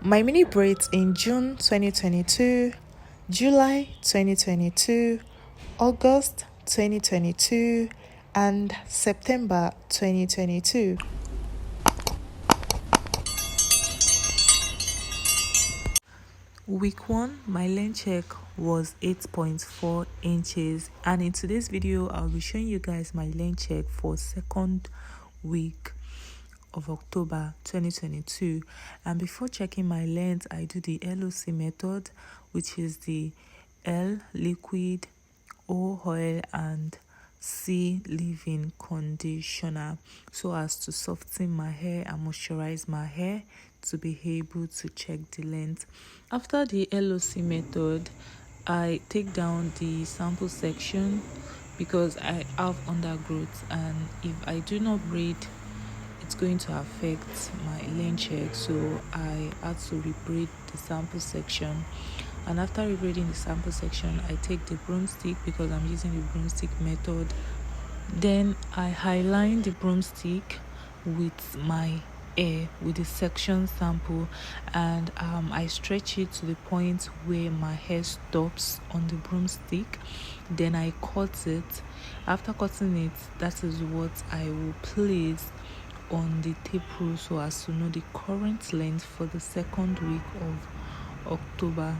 My mini braids in June 2022, July 2022, August 2022, and September 2022. Week 1, my length check was 8.4 inches, and in today's video I'll be showing you guys my length check for second week of October 2022. And before checking my length, I do the LOC method, which is the L liquid, O oil, and C leave-in conditioner, so as to soften my hair and moisturize my hair to be able to check the length. After the LOC method, I take down the sample section because I have undergrowth, and if I do not braid, it's going to affect my length check, so I had to rebraid the sample section. And after rebraiding the sample section, I take the broomstick because I'm using the broomstick method. Then I highline the broomstick with my hair with the section sample, and I stretch it to the point where my hair stops on the broomstick. Then I cut it. After cutting it, that is what I will place on the tape rule so as to know the current length for the second week of October.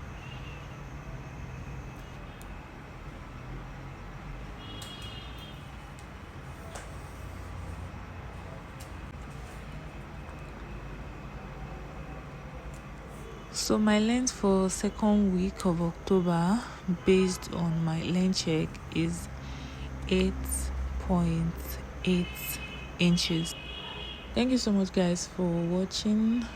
So my length for second week of October based on my length check is 8.8 inches. Thank you so much guys for watching.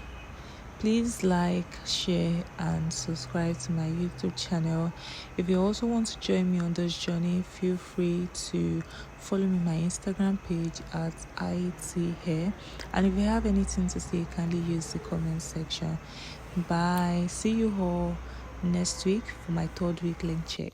Please like, share, and subscribe to my YouTube channel. If you also want to join me on this journey, feel free to follow me on my Instagram page at iteehair. And if you have anything to say, kindly use the comment section. Bye. See you all next week for my third week length check.